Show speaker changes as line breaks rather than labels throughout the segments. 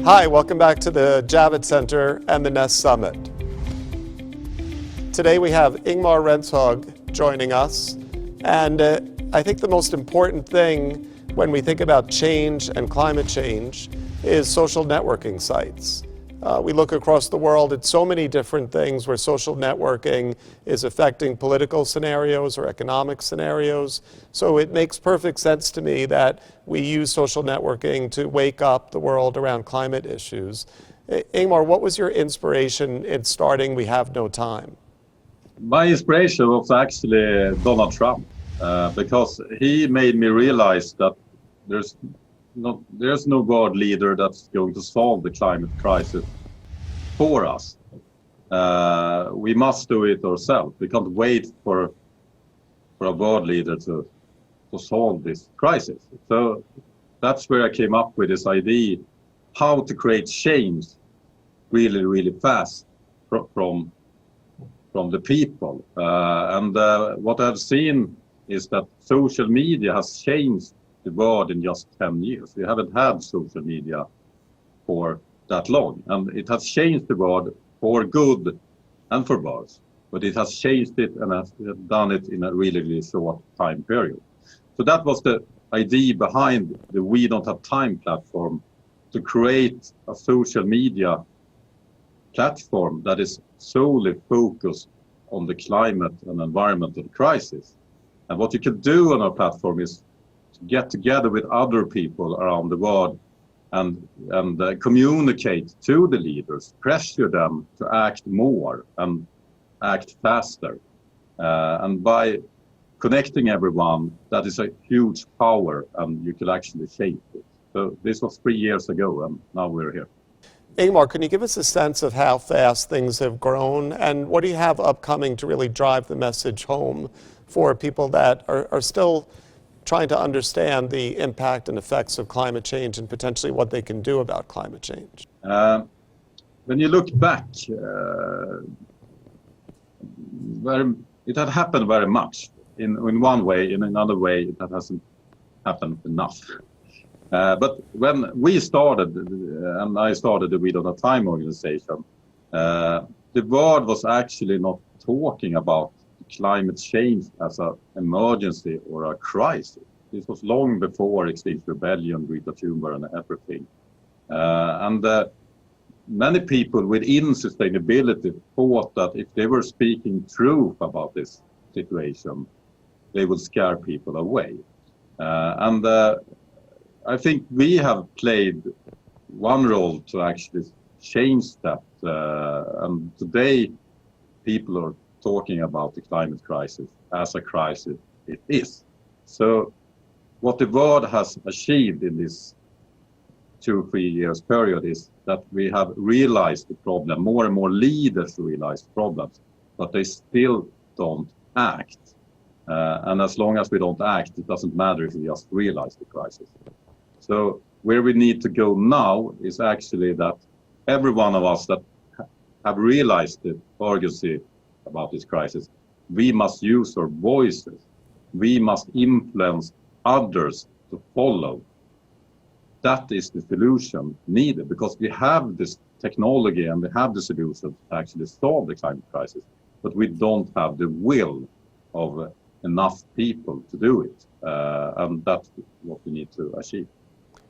Hi, welcome back to the Javits Center and the Nest Summit. Today we have Ingmar Rentzhog joining us, and I think the most important thing when we think about change and climate change is social networking sites. We look across the world at so many different things where social networking is affecting political scenarios or economic scenarios. So it makes perfect sense to me that we use social networking to wake up the world around climate issues. Ingmar, what was your inspiration in starting We Have No Time?
My inspiration was actually Donald Trump, because he made me realize that there's no world leader that's going to solve the climate crisis for us. We must do it ourselves. We can't wait for a world leader to solve this crisis. So that's where I came up with this idea how to create change really, really fast from the people. And what I've seen is that social media has changed the world in just 10 years. We haven't had social media for that long, and it has changed the world for good and for worse, but it has changed it and has done it in a really, really short time period. So that was the idea behind the We Don't Have Time platform, to create a social media platform that is solely focused on the climate and environmental crisis. And what you can do on our platform is get together with other people around the world and communicate to the leaders, pressure them to act more and act faster. And by connecting everyone, that is a huge power, and you can actually shape it. So this was 3 years ago, and now we're here.
Ingmar, can you give us a sense of how fast things have grown, and what do you have upcoming to really drive the message home for people that are still trying to understand the impact and effects of climate change and potentially what they can do about climate change?
When you look back, it had happened very much in one way. In another way, it hasn't happened enough. But when we started, and I started the We Don't Have Time organization, the world was actually not talking about climate change as an emergency or a crisis. This was long before Extinction Rebellion, Greta Thunberg, and everything. And many people within sustainability thought that if they were speaking truth about this situation, they would scare people away. And I think we have played one role to actually change that. And today, people are talking about the climate crisis as a crisis it is. So what the world has achieved in this 2-3 years period is that we have realized the problem. More and more leaders realize problems, but they still don't act. And as long as we don't act, it doesn't matter if we just realize the crisis. So where we need to go now is actually that every one of us that have realized the urgency about this crisis, we must use our voices. We must influence others to follow. That is the solution needed, because we have this technology and we have the solution to actually solve the climate crisis, but we don't have the will of enough people to do it. And that's what we need to achieve.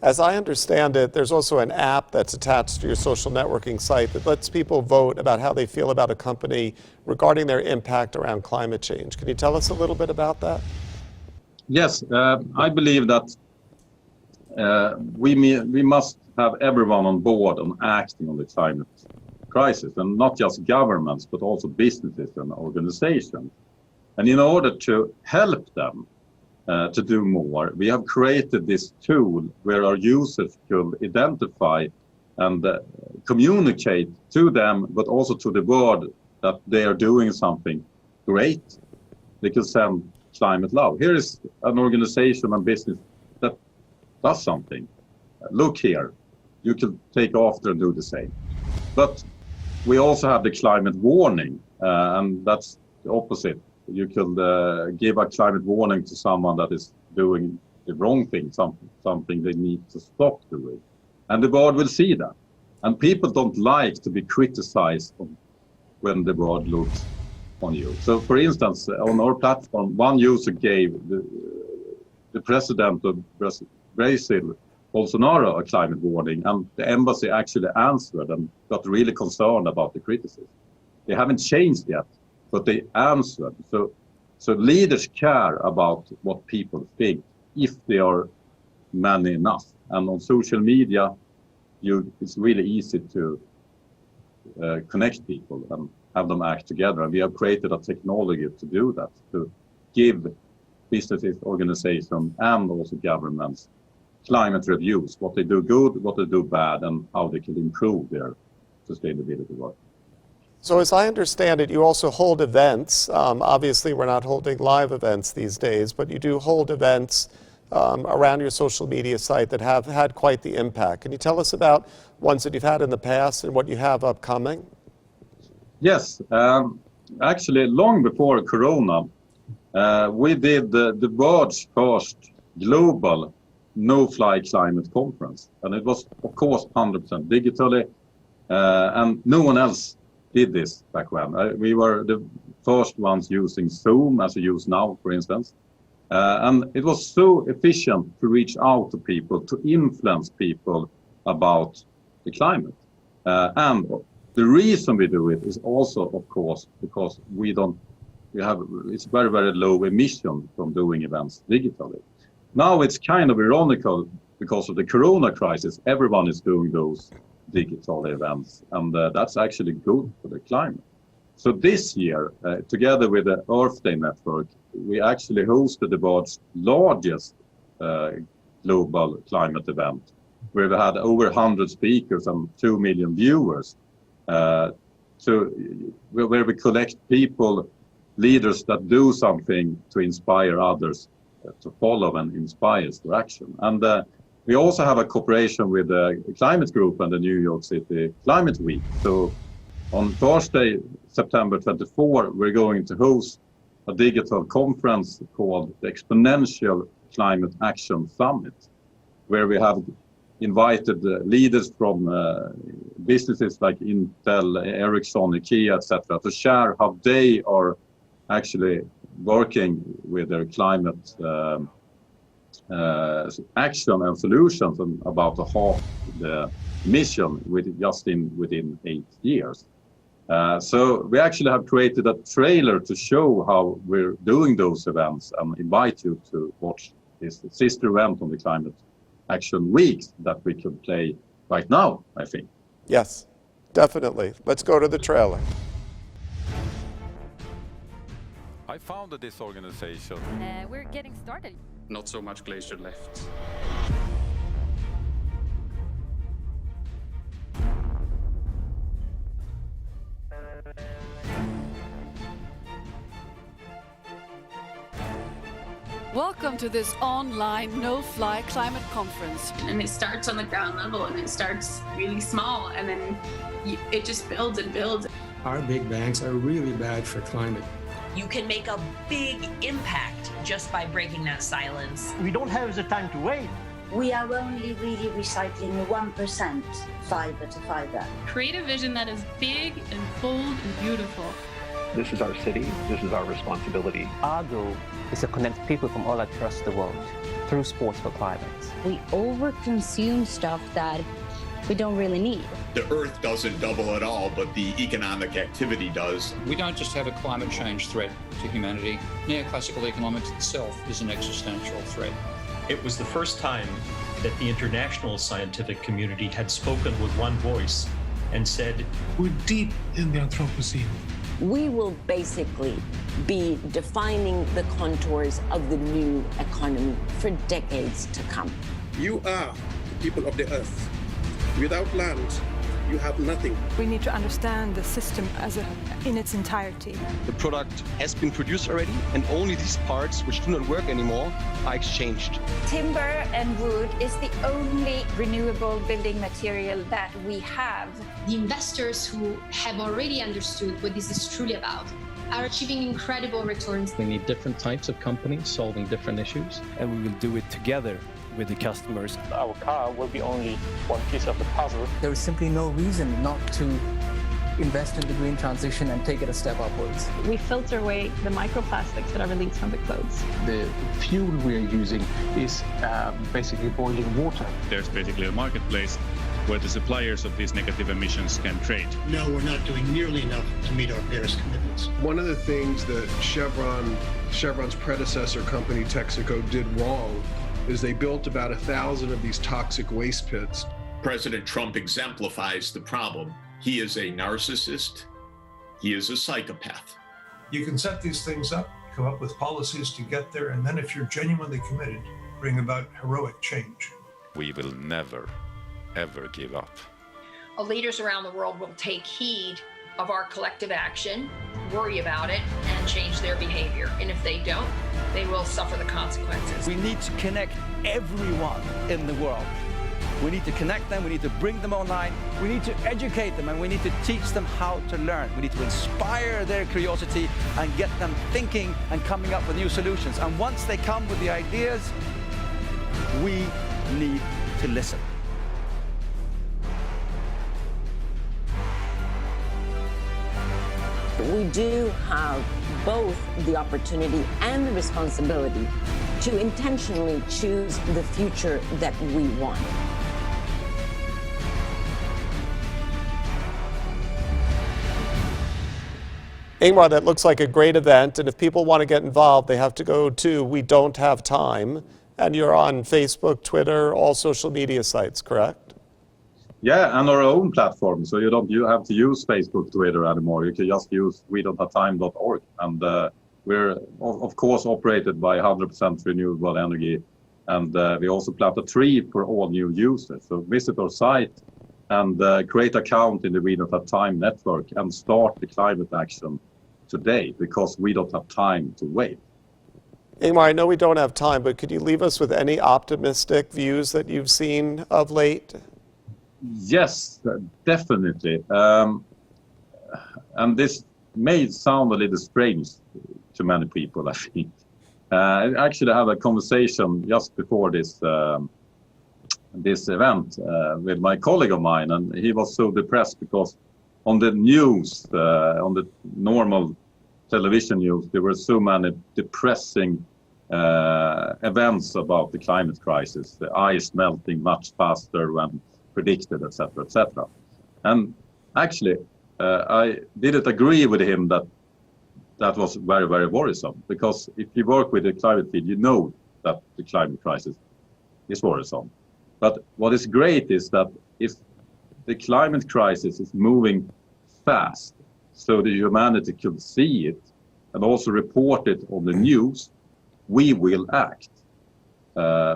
As I understand it, there's also an app that's attached to your social networking site that lets people vote about how they feel about a company regarding their impact around climate change. Can you tell us a little bit about that?
Yes, I believe that we must have everyone on board on acting on the climate crisis, and not just governments, but also businesses and organizations. And in order to help them to do more, we have created this tool where our users could identify and communicate to them, but also to the world, that they are doing something great. They can send climate love. Here is an organization and business that does something. Look here, you can take after and do the same. But we also have the climate warning, and that's the opposite. You could give a climate warning to someone that is doing the wrong thing, something they need to stop doing. And the board will see that. And people don't like to be criticized when the board looks on you. So for instance, on our platform, one user gave the president of Brazil, Bolsonaro, a climate warning, and the embassy actually answered and got really concerned about the criticism. They haven't changed yet, but they answered. So leaders care about what people think, if they are many enough. And on social media, it's really easy to connect people and have them act together. And we have created a technology to do that, to give businesses, organizations, and also governments climate reviews, what they do good, what they do bad, and how they can improve their sustainability work.
So as I understand it, you also hold events. Obviously, we're not holding live events these days, but you do hold events around your social media site that have had quite the impact. Can you tell us about ones that you've had in the past and what you have upcoming?
Yes, actually, long before Corona, we did the world's first global no-fly climate conference. And it was, of course, 100% digitally, and no one else did this back when. We were the first ones using Zoom, as we use now, for instance. And it was so efficient to reach out to people, to influence people about the climate. And the reason we do it is also, of course, because it's very, very low emission from doing events digitally. Now it's kind of ironical because of the Corona crisis, everyone is doing those digital events, and that's actually good for the climate. So this year, together with the Earth Day Network, we actually hosted the world's largest global climate event, where we had over 100 speakers and 2 million viewers, where we collect people, leaders that do something to inspire others to follow and inspires to action. And we also have a cooperation with the Climate Group and the New York City Climate Week. So on Thursday, September 24, we're going to host a digital conference called the Exponential Climate Action Summit, where we have invited leaders from businesses like Intel, Ericsson, IKEA, etc., to share how they are actually working with their climate action and solutions, and about to halve the emission within 8 years. So we actually have created a trailer to show how we're doing those events, and invite you to watch this sister event on the Climate Action Weeks that we could play right now, I think.
Yes, definitely. Let's go to the trailer.
I founded this organization.
We're getting started.
Not so much glacier left.
Welcome to this online no-fly climate conference.
And it starts on the ground level, and it starts really small, and then it just builds and builds.
Our big banks are really bad for climate.
You can make a big impact just by breaking that silence.
We don't have the time to wait.
We are only really recycling 1% fiber to fiber.
Create a vision that is big and bold and beautiful.
This is our city. This is our responsibility.
Our goal is to connect people from all across the world through sports for climate.
We overconsume stuff that we don't really need.
The Earth doesn't double at all, but the economic activity does.
We don't just have a climate change threat to humanity. Neoclassical economics itself is an existential threat.
It was the first time that the international scientific community had spoken with one voice and said,
we're deep in the Anthropocene.
We will basically be defining the contours of the new economy for decades to come.
You are the people of the earth. Without land, you have nothing.
We need to understand the system in its entirety.
The product has been produced already, and only these parts which do not work anymore are exchanged.
Timber and wood is the only renewable building material that we have.
The investors who have already understood what this is truly about are achieving incredible returns.
We need different types of companies solving different issues,
and we will do it together
with the customers.
Our car will be only one piece of the puzzle.
There is simply no reason not to invest in the green transition and take it a step upwards.
We filter away the microplastics that are released from the clothes.
The fuel we're using is basically boiling water.
There's basically a marketplace where the suppliers of these negative emissions can trade.
No, we're not doing nearly enough to meet our Paris commitments.
One of the things that Chevron's predecessor company, Texaco, did wrong is they built about 1,000 of these toxic waste pits.
President Trump exemplifies the problem. He is a narcissist. He is a psychopath.
You can set these things up, come up with policies to get there, and then if you're genuinely committed, bring about heroic change.
We will never, ever give up.
Leaders around the world will take heed of our collective action, worry about it, and change their behavior. And if they don't, they will suffer the consequences.
We need to connect everyone in the world. We need to connect them, we need to bring them online, we need to educate them, and we need to teach them how to learn. We need to inspire their curiosity and get them thinking and coming up with new solutions. And once they come with the ideas, we need to listen.
We do have both the opportunity and the responsibility to intentionally choose the future that we want.
Ingmar, that looks like a great event, and if people want to get involved, they have to go to We Don't Have Time, and you're on Facebook, Twitter, all social media sites, correct?
Yeah, and our own platform, so you have to use Facebook, Twitter anymore. You can just use wedon'thavetime.org, and we're of course operated by 100% renewable energy, and we also plant a tree for all new users. So visit our site and create an account in the We Don't Have Time network and start the climate action today, because we don't have time to wait.
Ingmar, I know we don't have time, but could you leave us with any optimistic views that you've seen of late?
Yes, definitely. And this may sound a little strange to many people, I think. I actually had a conversation just before this event with my colleague of mine, and he was so depressed because on the news, on the normal television news, there were so many depressing events about the climate crisis, the ice melting much faster than predicted, etc., etc. And actually, I didn't agree with him that was very, very worrisome, because if you work with the climate field, you know that the climate crisis is worrisome. But what is great is that if the climate crisis is moving fast, so the humanity could see it and also report it on the news, we will act.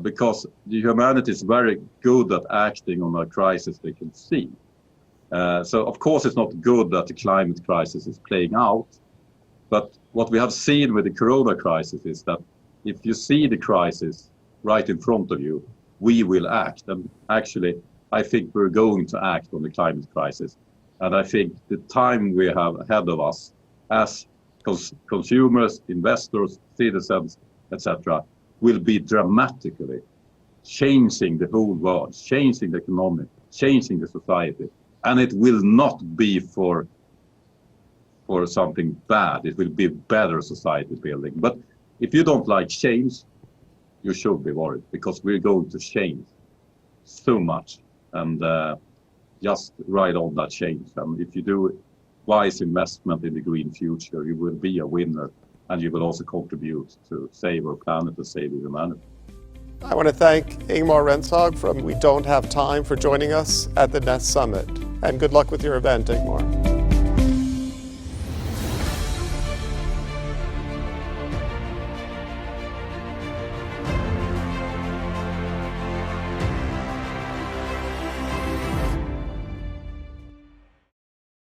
Because the humanity is very good at acting on a crisis they can see. So of course it's not good that the climate crisis is playing out, but what we have seen with the corona crisis is that if you see the crisis right in front of you, we will act. And actually, I think we're going to act on the climate crisis. And I think the time we have ahead of us as consumers, investors, citizens, etc., will be dramatically changing the whole world, changing the economy, changing the society. And it will not be for something bad. It will be better society building. But if you don't like change, you should be worried, because we're going to change so much, and just ride on that change. And if you do wise investment in the green future, you will be a winner, and you will also contribute to save our planet and save humanity.
I want to thank Ingmar Rentzhog from We Don't Have Time for joining us at the Nest Summit. And good luck with your event, Ingmar.